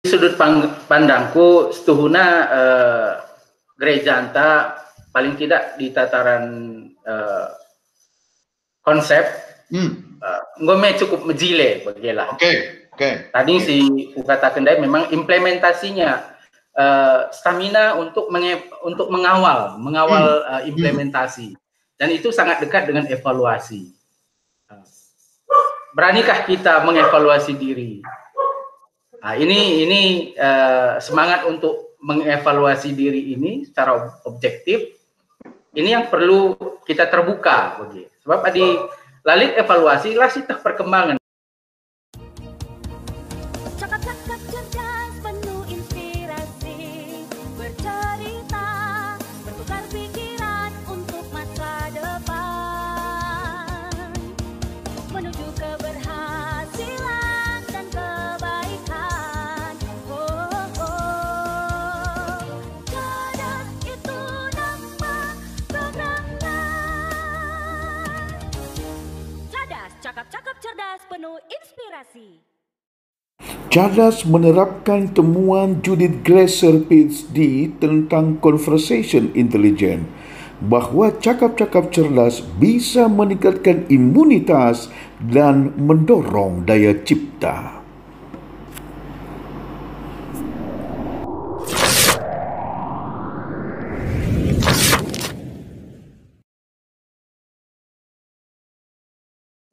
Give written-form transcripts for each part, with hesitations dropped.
sudut pandangku, setuhuna gereja anta paling tidak di tataran konsep ngome cukup mejile bagilah. Oke. Tadi si katakan dai memang implementasinya stamina untuk mengawal implementasi, dan itu sangat dekat dengan evaluasi. Beranikah kita mengevaluasi diri? Nah, ini semangat untuk mengevaluasi diri ini secara objektif. Ini yang perlu kita terbuka, begitu. Sebab di lalit evaluasi lah sih perkembangan. Cakap-cakap cerdas penuh inspirasi, bercerita, bertukar pikiran untuk masa depan, menuju keberhasilan dan kebaikan. Cerdas itu nama programnya. Cerdas, cakap-cakap cerdas penuh inspirasi. Cerdas menerapkan temuan Judith Glaser PhD tentang conversation intelligence, bahawa cakap-cakap cerdas bisa meningkatkan imunitas dan mendorong daya cipta.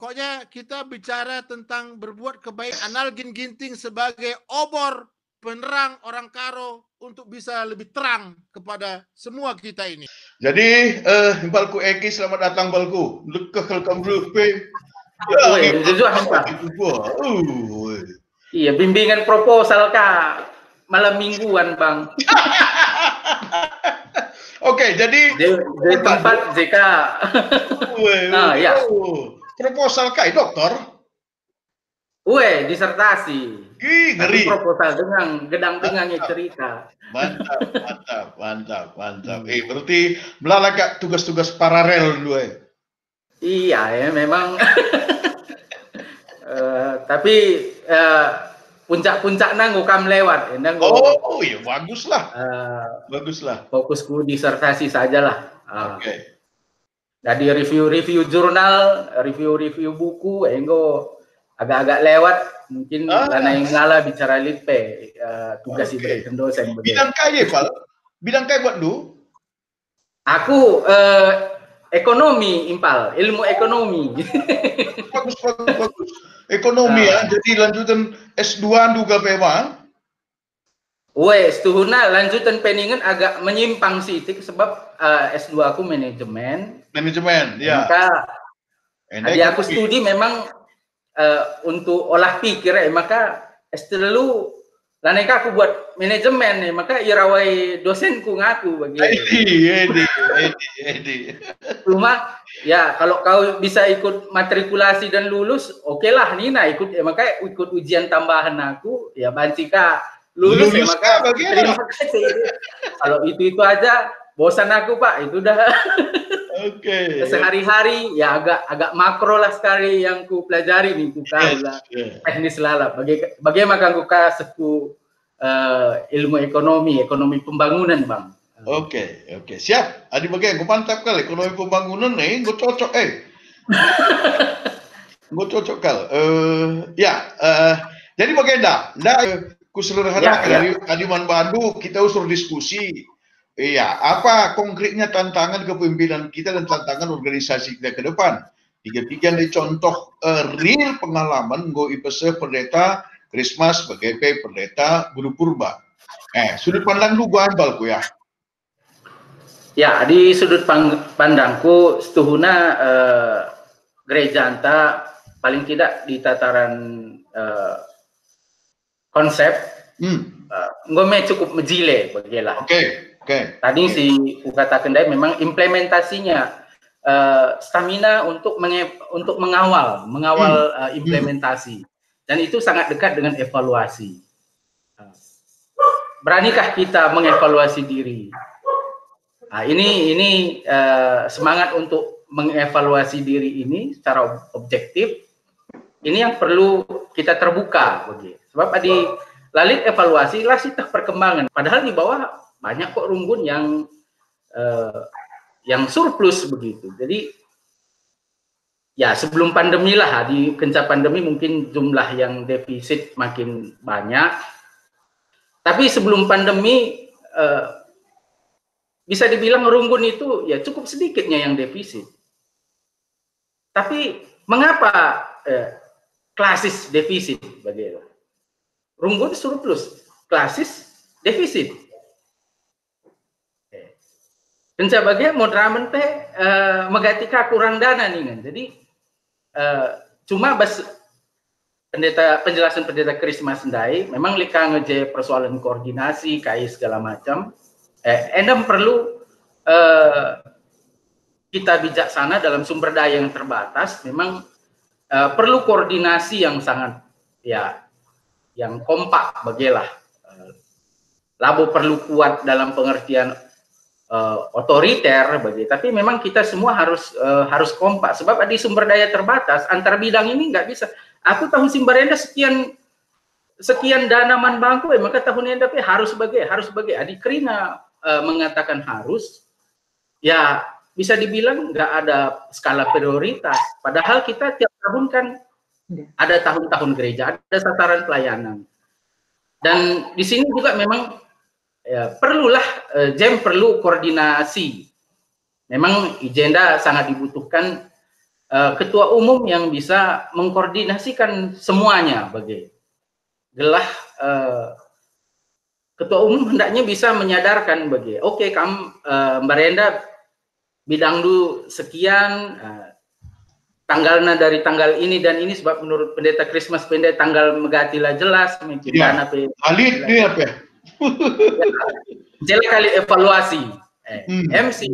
Pokoknya kita bicara tentang berbuat kebaikan. Analgin Ginting sebagai obor penerang orang Karo untuk bisa lebih terang kepada semua kita ini. Jadi, Balku Eki, selamat datang Balku. Lekah kelkam rupe. Iya, bimbingan proposal kak malam mingguan bang. Oke, jadi di tempat JK. Ya. Proposal kai dokter. Disertasi. Ngeri. Proposal dengan gedang-gedangnya cerita. Mantap. Berarti melalui tugas-tugas paralel dulu. Iya ya, memang. Tapi puncak-puncak ngukam lewat. Iya, baguslah. Fokusku disertasi sajalah. Oke. Jadi review jurnal, review buku, agak-agak lewat, mungkin karena yang ngalah bicara litpe, tugas diberikan dosen. Bidang kaya, Pak? Bidang kaya buat lu? Aku ekonomi, Impal, ilmu ekonomi. Bagus. Ekonomi ya, jadi lanjutan S2 juga memang. Setuhuna lanjutan peningan agak menyimpang sitik sebab S2 aku manajemen, ya. Maka aku studi memang untuk olah pikir maka S3 laneka aku buat manajemen maka irawai dosenku ngaku bagi. Cuma ya kalau kau bisa ikut matrikulasi dan lulus, oke lah Nina ikut maka ikut ujian tambahan aku ya Bancika lulus maka terima kasih. Kalau itu aja bosan aku Pak, itu udah. Oke. Sehari-hari ya agak makro lah sekali yang ku pelajari nih teknis lalap. Bagaimana ku seku ilmu ekonomi pembangunan Bang. Oke, siap. Adi bagian ku mantap kali ekonomi pembangunan gue cocok gue cocok kali. Jadi bagaimana? Ku sederhana dari Adiman Bandu kita usur diskusi. Iya, apa konkretnya tantangan kepemimpinan kita dan tantangan organisasi kita ke depan? Tiga-tiga nih contoh real pengalaman go IPC Pendeta Krismas sebagai Pendeta Guru Purba. Sudut pandang lu gua Balku ya. Ya, di sudut pandangku setuhuna gereja anta paling tidak di tataran konsep ngome cukup mejile bagilah. Oke. Tadi si katakan dai memang implementasinya stamina untuk mengawal implementasi, dan itu sangat dekat dengan evaluasi. Beranikah kita mengevaluasi diri? Nah, ini semangat untuk mengevaluasi diri ini secara objektif. Ini yang perlu kita terbuka, begitu. Sebab di lalu evaluasi lah sih perkembangan. Padahal di bawah banyak kok Runggun yang surplus begitu. Jadi ya sebelum pandemi lah, di kencang pandemi mungkin jumlah yang defisit makin banyak. Tapi sebelum pandemi bisa dibilang Runggun itu ya cukup sedikitnya yang defisit. Tapi mengapa klasis defisit bagaimana? Runggun surplus, klasis defisit. Kenca bagian Modramen teh megatika kurang dana nih kan. Jadi cuma penjelasan pendeta Krismas Sendai memang lika ngeje persoalan koordinasi, KAI segala macam. Endam perlu kita bijaksana dalam sumber daya yang terbatas. Memang perlu koordinasi yang sangat yang kompak bagilah. Labo perlu kuat dalam pengertian otoriter bagi, tapi memang kita semua harus kompak sebab di sumber daya terbatas antar bidang ini nggak bisa. Aku tahun Simbarenda sekian dana man bangku, maka tahun ini harus sebagai Adik Krina mengatakan harus, ya bisa dibilang nggak ada skala prioritas. Padahal kita tiap tahun kan ada tahun-tahun gereja, ada sasaran pelayanan, dan di sini juga memang ya, perlulah JEM perlu koordinasi. Memang Ijenda sangat dibutuhkan ketua umum yang bisa mengkoordinasikan semuanya bagi gelah ketua umum hendaknya bisa menyadarkan bagi oke, kamu Mbak Renda bidang dulu sekian, tanggalnya dari tanggal ini dan ini sebab menurut pendeta Krismas pendeta tanggal megatilah jelas ya. Alit dia apa? Jelek kali evaluasi MC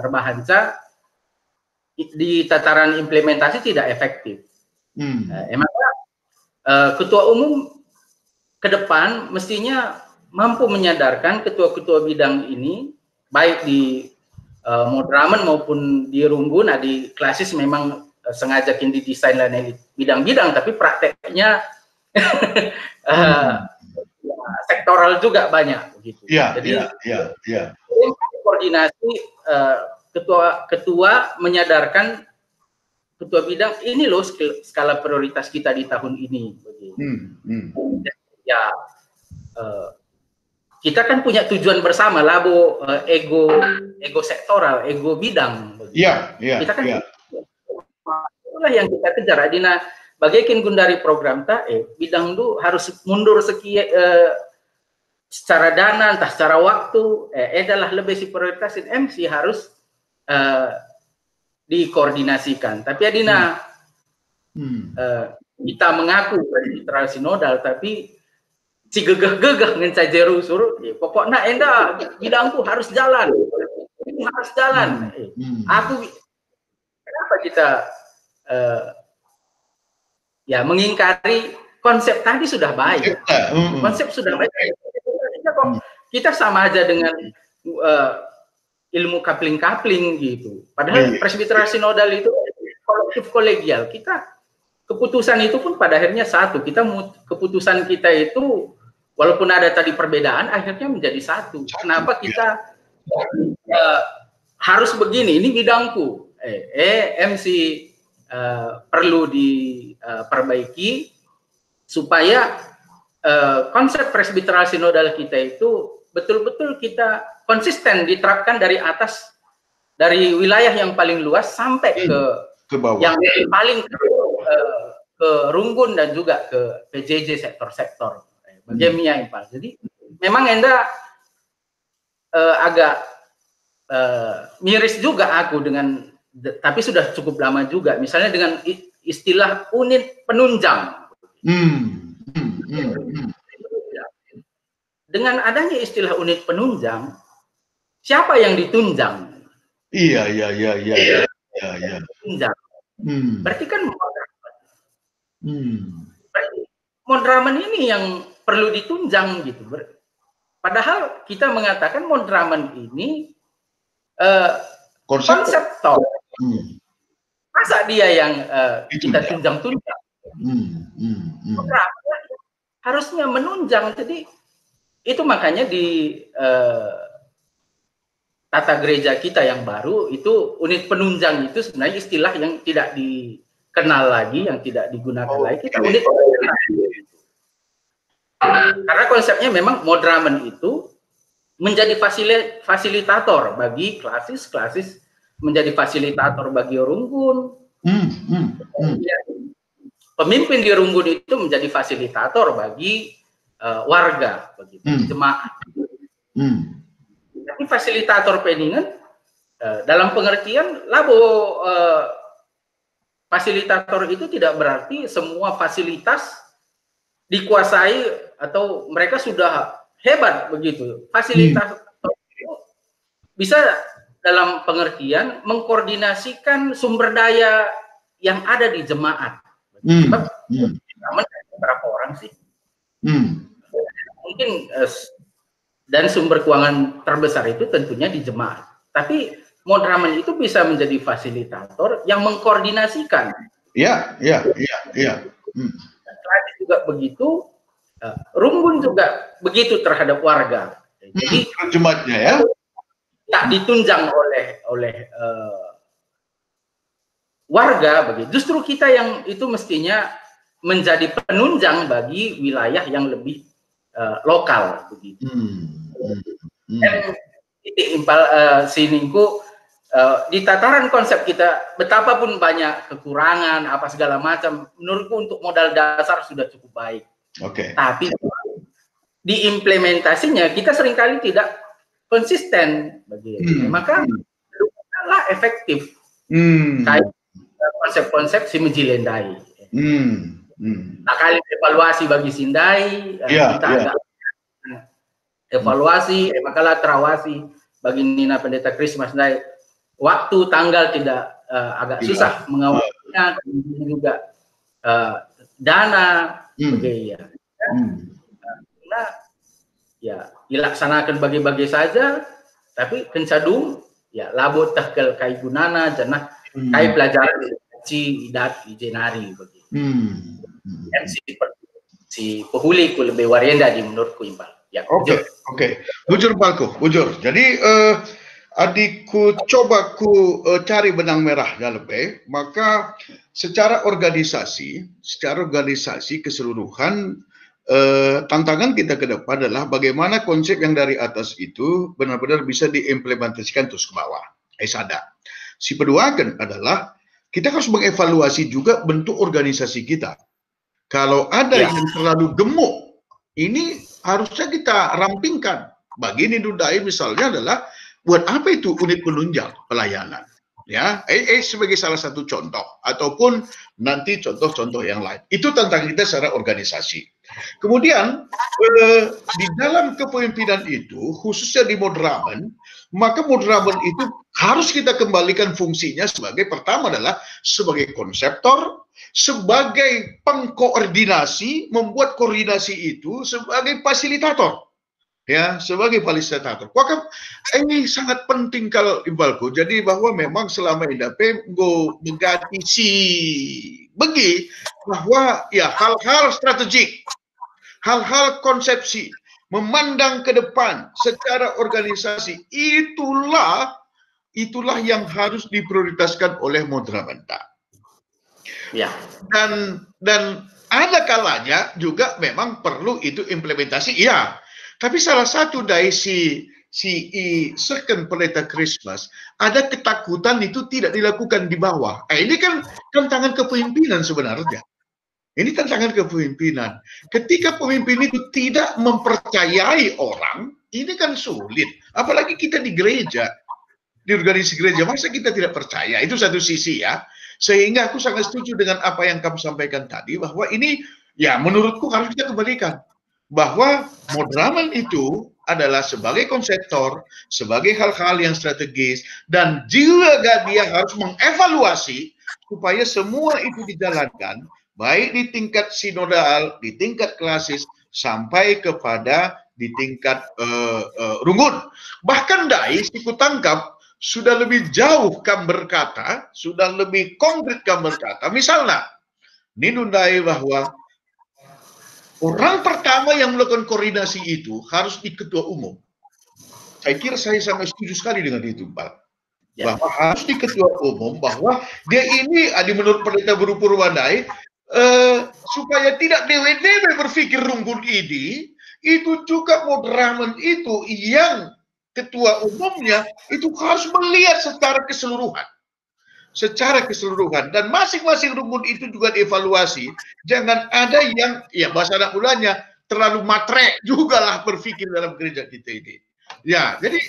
Rebahanca di tataran implementasi tidak efektif. Emang ketua umum ke depan mestinya mampu menyadarkan ketua-ketua bidang ini baik di Modramen maupun di Runggun. Di klasis memang sengaja didesain lain bidang-bidang, tapi prakteknya sektoral juga banyak begitu. Jadi koordinasi ketua menyadarkan ketua bidang ini loh skala prioritas kita di tahun ini. Ya kita kan punya tujuan bersama, labo ego sektoral, ego bidang. Kita kan itulah yang kita kejar. Adina bagaikan gundari program bidang itu harus mundur secara dana, entah secara waktu, adalah lebih si prioritasin MC harus dikoordinasikan. Tapi Adina kita mengaku literal sinodal, tapi si gegah-gegah ngencai jeru suruh, pokoknya enda bidangku harus jalan, Aku kenapa kita ya mengingkari konsep tadi sudah baik, konsep sudah baik. Kita sama aja dengan ilmu kapling-kapling gitu. Padahal presbiteral sinodal itu kolektif kolegial. Kita keputusan itu pun pada akhirnya satu. Keputusan kita itu walaupun ada tadi perbedaan akhirnya menjadi satu. Kenapa kita harus begini? Ini bidangku. MC perlu diperbaiki supaya konsep presbiteral sinodal kita itu betul-betul kita konsisten diterapkan dari atas, dari wilayah yang paling luas sampai ke bawah, yang paling ke Runggun dan juga ke PJJ sektor-sektor bagaimana Pak. Jadi memang Enda agak miris juga aku dengan, tapi sudah cukup lama juga misalnya dengan istilah unit penunjang. Dengan adanya istilah unit penunjang, siapa yang ditunjang? Iya. Tunjang. Berarti kan Modramen ini yang perlu ditunjang gitu. Padahal kita mengatakan Modramen ini konseptor. Masa dia yang kita tunjang-tunjang? harusnya menunjang. Jadi itu makanya di tata gereja kita yang baru itu unit penunjang itu sebenarnya istilah yang tidak dikenal lagi, yang tidak digunakan lagi. Kita unit penunjang. Karena konsepnya memang modramen itu menjadi fasilitator bagi klasis, menjadi fasilitator bagi runggun. Pemimpin di runggun itu menjadi fasilitator bagi warga, begitu, jemaat. Tapi fasilitator peningan dalam pengertian labo fasilitator itu tidak berarti semua fasilitas dikuasai atau mereka sudah hebat begitu. Fasilitas itu bisa dalam pengertian mengkoordinasikan sumber daya yang ada di jemaat. Sebab berapa orang sih? Mungkin dan sumber keuangan terbesar itu tentunya di jemaat. Tapi modramen itu bisa menjadi fasilitator yang mengkoordinasikan. Iya. Klasis juga begitu, runggun juga begitu terhadap warga. Jadi jemaatnya ya tak ditunjang oleh warga begitu. Justru kita yang itu mestinya menjadi penunjang bagi wilayah yang lebih lokal begitu. Dan titik impal siningku di tataran konsep kita betapapun banyak kekurangan apa segala macam, menurutku untuk modal dasar sudah cukup baik. Tapi di implementasinya kita seringkali tidak konsisten begitu. Maka lah efektif kayak konsep-konsep si menjilendai. Nah, kali evaluasi bagi Sindai, kita agak evaluasi, makalah terawasi bagi Nina Pendeta Christmas Sindai. Waktu tanggal tidak agak susah mengawalnya, kemudian juga dana, begitu ya. Nah, ya dilaksanakan bagi-bagi saja, tapi kencadung ya labo tahkel kai gunana janah kai pelajaran ci idat ijenari begitu. Si pehuli ku lebih warienda di menurutku Imbal. Ya. Oke. Bujur Palku, bujur. Jadi adikku coba ku cari benang merah dalam maka secara organisasi keseluruhan tantangan kita ke depan adalah bagaimana konsep yang dari atas itu benar-benar bisa diimplementasikan terus ke bawah. Ada. Si kedua kan adalah kita harus mengevaluasi juga bentuk organisasi kita. Kalau ada yang terlalu gemuk, ini harusnya kita rampingkan. Bagi Nidundai misalnya adalah buat apa itu unit penunjang pelayanan? Ya, sebagai salah satu contoh ataupun nanti contoh-contoh yang lain. Itu tantangan kita secara organisasi. Kemudian di dalam kepemimpinan itu, khususnya di modramen, maka modramen itu harus kita kembalikan fungsinya sebagai pertama adalah sebagai konseptor, sebagai pengkoordinasi, membuat koordinasi itu sebagai fasilitator. Ya, sebagai fasilitator. Maka ini sangat penting kalau Imbalku. Jadi bahwa memang selama ini go mengganti si bagi bahwa ya hal-hal strategik, hal-hal konsepsi, memandang ke depan secara organisasi itulah yang harus diprioritaskan oleh Modramenta. Ya. Dan ada kalanya juga memang perlu itu implementasi. Iya. Tapi salah satu dari si second Pendeta Christmas ada ketakutan itu tidak dilakukan di bawah. Ini kan tantangan kepemimpinan sebenarnya. Ini tantangan kepemimpinan. Ketika pemimpin itu tidak mempercayai orang, ini kan sulit. Apalagi kita di gereja, di organisasi gereja, masa kita tidak percaya? Itu satu sisi ya. Sehingga aku sangat setuju dengan apa yang kamu sampaikan tadi, bahwa ini ya menurutku harus kita kembalikan. Bahwa modramen itu adalah sebagai konseptor, sebagai hal-hal yang strategis, dan juga dia harus mengevaluasi supaya semua itu dijalankan, baik di tingkat sinodal, di tingkat klasis, sampai kepada di tingkat runggun. Bahkan Dai, siku tangkap, sudah lebih jauh kam berkata, sudah lebih konkret kam berkata. Misalnya, Ninundai bahwa Orang pertama yang melakukan koordinasi itu harus di ketua umum. Saya kira saya sangat setuju sekali dengan itu, Pak. Bahwa harus di ketua umum, bahwa dia ini, menurut Pendeta Buru Purwandai, supaya tidak dewe-dewe berpikir Runggun ini, itu juga moderamen itu yang ketua umumnya itu harus melihat secara keseluruhan. Dan masing-masing rumpun itu juga dievaluasi. Jangan ada yang, ya bahasa anak mudanya, terlalu matre juga lah berpikir dalam gereja kita ini. Ya, jadi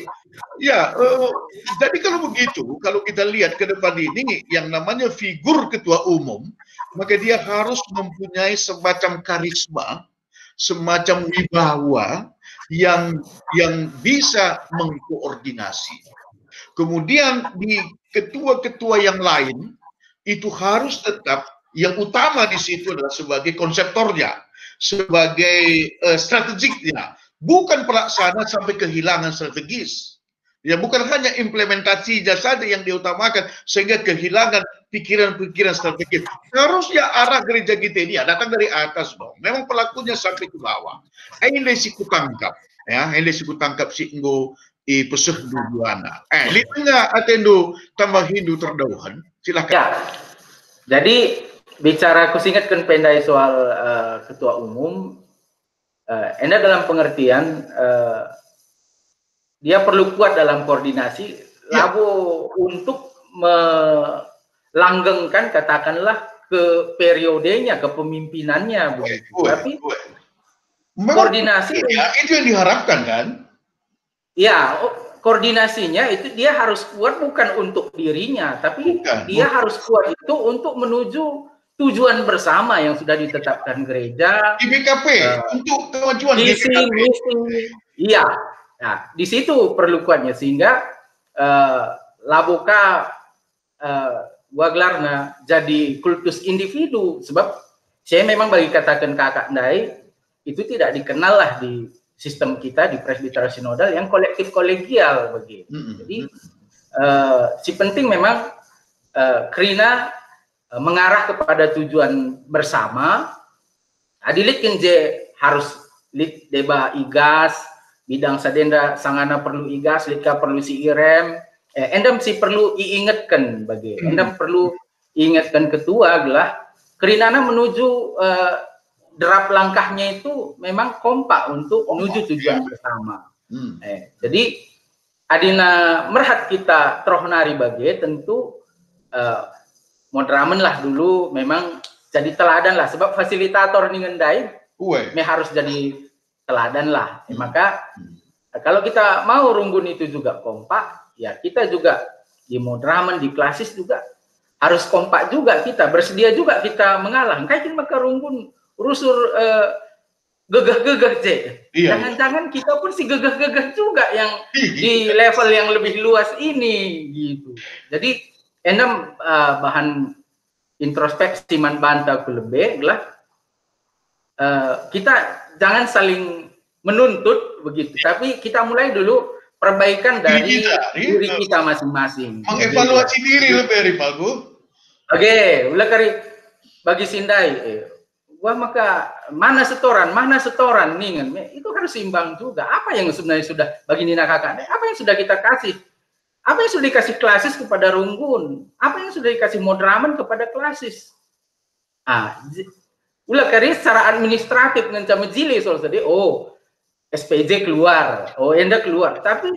jadi kalau begitu, kalau kita lihat ke depan ini yang namanya figur ketua umum, maka dia harus mempunyai semacam karisma, semacam wibawa yang bisa mengkoordinasi. Kemudian di ketua-ketua yang lain itu harus tetap, yang utama di situ adalah sebagai konseptornya, sebagai strategiknya, bukan pelaksana sampai kehilangan strategis. Ya, bukan hanya implementasinya saja yang diutamakan sehingga kehilangan pikiran-pikiran strategis. Harusnya arah gereja kita ini datang dari atas dong. Memang pelakunya sampai ke bawah. Ini siku tangkap, ya, ini siku tangkap singgo peseh duduana. Litnya atendo tambah Hindu terdauhan. Silakan. Ya. Jadi bicara aku ingatkan pendai soal ketua umum, enda dalam pengertian dia perlu kuat dalam koordinasi, lalu untuk melanggengkan katakanlah ke periodenya, kepemimpinannya begitu. Tapi koordinasi itu yang diharapkan kan? Ya, koordinasinya itu dia harus kuat bukan untuk dirinya, tapi dia harus kuat itu untuk menuju tujuan bersama yang sudah ditetapkan gereja. Di BKP, untuk kemajuan di BKP. Iya, nah, di situ perlu kuatnya sehingga laboka gua gelarna jadi kultus individu, sebab saya memang bagi katakan kakak Ndai itu tidak dikenal lah di sistem kita di presbiteral sinodal yang kolektif kolegial begitu. Jadi si penting memang Krina mengarah kepada tujuan bersama. Adilit kenje harus lit deba igas bidang sadenda sangana perlu igas, litka perlu si irem. Endam si perlu diingatkan bagi. Endam perlu ingatkan ketua gelah Krinana menuju derap langkahnya itu memang kompak untuk menuju tujuan bersama. Jadi adina merhat kita trohnari bagi tentu moderamen lah dulu memang jadi teladan lah, sebab fasilitator nih ngendai harus jadi teladan lah. Maka kalau kita mau Runggun itu juga kompak, ya kita juga di moderamen, di klasis juga harus kompak juga, kita bersedia juga kita mengalah. Kayak maka Runggun rusur gegah-gegah cek. Jangan-jangan kita pun si gegah-gegah juga yang di level yang lebih luas ini gitu. Jadi endam bahan introspeksi man banta ku lebih lah kita jangan saling menuntut begitu, tapi kita mulai dulu perbaikan dari diri kita masing-masing. Mengevaluasi diri lebih dari Pagu. Oke, ulah kari bagi Sindai. Wah maka mana setoran nih kan, itu harus seimbang juga. Apa yang sebenarnya sudah bagi Nina kakak, apa yang sudah kita kasih, apa yang sudah dikasih klasis kepada Runggun, apa yang sudah dikasih moderamen kepada klasis. Ulah kari secara administratif dengan jili soal tadi, SPJ keluar, Enda keluar, tapi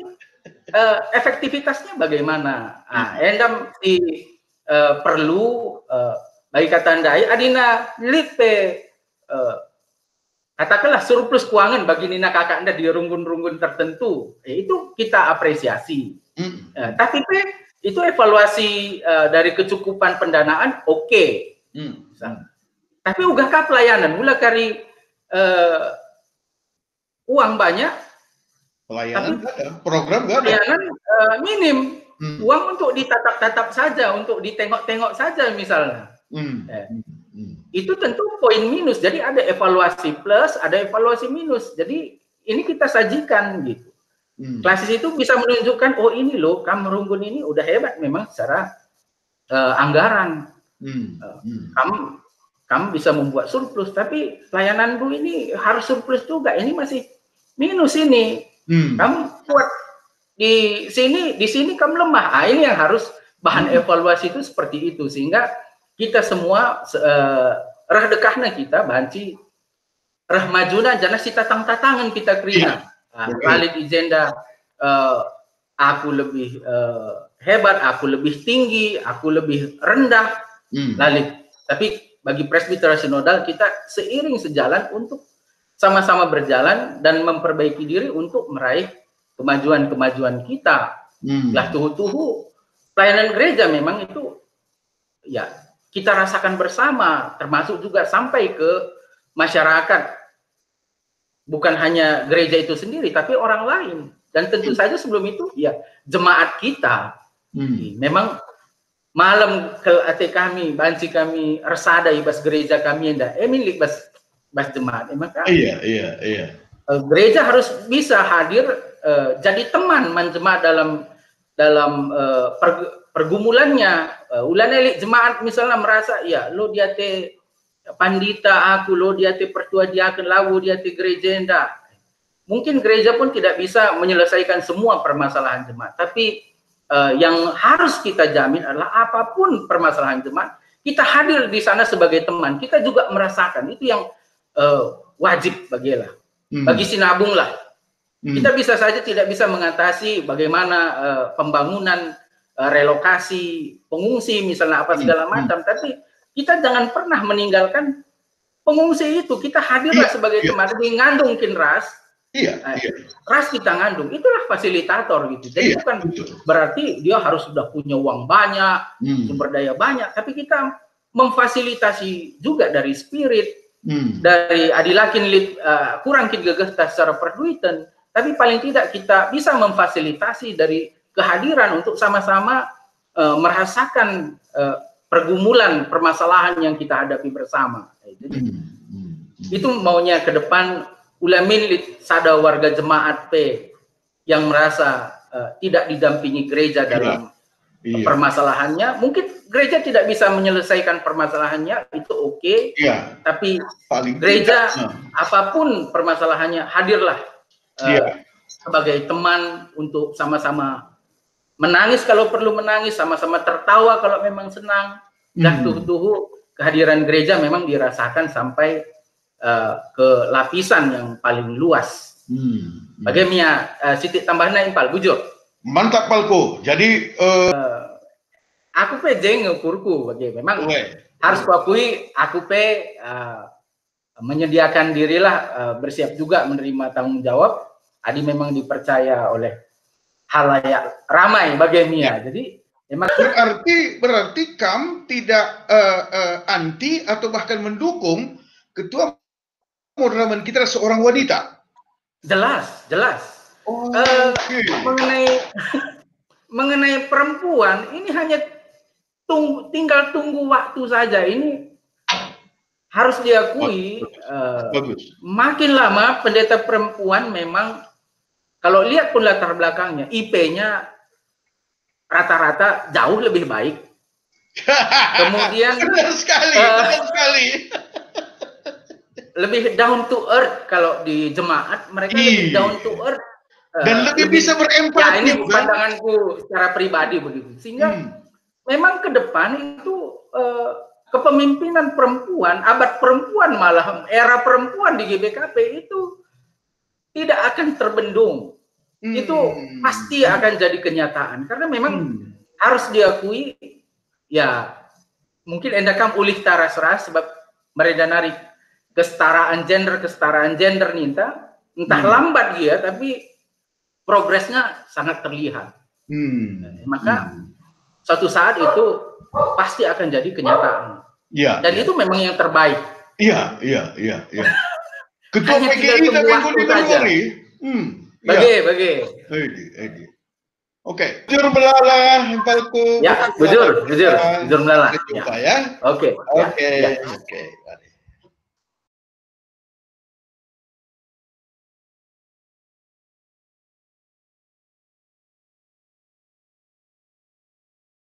efektivitasnya bagaimana? Enda perlu bagi kata Ndai, adina lipe katakanlah surplus keuangan bagi Nina kakak Anda di runggun-runggun tertentu, itu kita apresiasi. Tapi itu evaluasi dari kecukupan pendanaan tapi ugahkah pelayanan, mula kari uang banyak, pelayanan ada, program gak ada, pelayanan minim, uang untuk ditatap-tatap saja, untuk ditengok-tengok saja misalnya. Itu tentu poin minus. Jadi ada evaluasi plus, ada evaluasi minus. Jadi ini kita sajikan gitu. Klasis itu bisa menunjukkan, ini loh, kamu Runggun ini udah hebat memang secara anggaran. kamu bisa membuat surplus, tapi pelayananmu ini harus surplus juga. Ini masih minus ini. Kamu buat di sini kamu lemah. Ini yang harus bahan evaluasi itu seperti itu, sehingga kita semua rah dekahna kita banci rah majuna jana si tatang-tatangan kita krina. Balik agenda aku lebih hebat, aku lebih tinggi, aku lebih rendah. Lalu tapi bagi presbiter sinodal kita seiring sejalan untuk sama-sama berjalan dan memperbaiki diri untuk meraih kemajuan-kemajuan kita. Lah tuhu-tuhu pelayanan gereja memang itu ya kita rasakan bersama, termasuk juga sampai ke masyarakat. Bukan hanya gereja itu sendiri, tapi orang lain. Dan tentu saja sebelum itu ya jemaat kita. Memang malam ke ate kami, banci kami resada ibas gereja kami ndak milik bas jemaat. Maka iya. Gereja harus bisa hadir jadi teman jemaat dalam pergumulannya. Ulan elik jemaat misalnya merasa ya lo dia te pandita aku, lo dia te pertua diaken lawu dia te gereja ndak. Mungkin gereja pun tidak bisa menyelesaikan semua permasalahan jemaat, tapi yang harus kita jamin adalah apapun permasalahan jemaat, kita hadir di sana sebagai teman. Kita juga merasakan itu yang wajib bagi sinabung lah. Kita bisa saja tidak bisa mengatasi bagaimana pembangunan, relokasi pengungsi misalnya apa segala macam, tapi kita jangan pernah meninggalkan pengungsi itu. Kita hadirlah sebagai teman, ngandungkin ras. Ras kita ngandung, itulah fasilitator gitu. Jadi bukan berarti dia harus sudah punya uang banyak, sumber daya banyak, tapi kita memfasilitasi juga dari spirit, dari adilakin kurang kita gegah secara perduitan, tapi paling tidak kita bisa memfasilitasi dari kehadiran untuk sama-sama merasakan pergumulan permasalahan yang kita hadapi bersama. Jadi, itu maunya ke depan ulamin sada warga jemaat P yang merasa tidak didampingi gereja dalam permasalahannya. Mungkin gereja tidak bisa menyelesaikan permasalahannya, itu oke. Tapi gereja apapun permasalahannya hadirlah sebagai teman untuk sama-sama menangis kalau perlu menangis, sama-sama tertawa kalau memang senang. Dan tuhu-tuhu kehadiran gereja memang dirasakan sampai ke lapisan yang paling luas. Bagaimana sitik tambahnya Impal, bujur. Mantap Palku. Jadi aku pe jeng ngukurku, memang harus kuakui aku pe menyediakan dirilah bersiap juga menerima tanggung jawab. Adi memang dipercaya oleh halayak ramai bagaimana. Jadi memang berarti kamu tidak anti atau bahkan mendukung ketua moderamen kita seorang wanita. Jelas. Mengenai perempuan ini hanya tinggal tunggu waktu saja. Ini harus diakui. Makin lama pendeta perempuan memang kalau lihat pun latar belakangnya, IP-nya rata-rata jauh lebih baik. Kemudian benar sekali. Lebih down to earth. Kalau di jemaat mereka lebih down to earth dan lebih bisa berempati. Ya, ini pandanganku secara pribadi begitu. Sehingga memang ke depan itu kepemimpinan perempuan, abad perempuan, malah era perempuan di GBKP itu tidak akan terbendung. Itu pasti akan jadi kenyataan karena memang harus diakui ya mungkin endakam ulih taras-ras sebab mereka narik kesetaraan gender ninta entah lambat dia tapi progresnya sangat terlihat. Maka suatu saat itu pasti akan jadi kenyataan. Dan itu memang yang terbaik. Iya. Ketua PGI tapi bagi. Oke. Jujur melala, Impalku. Ya, jujur melala. Ya. Oke.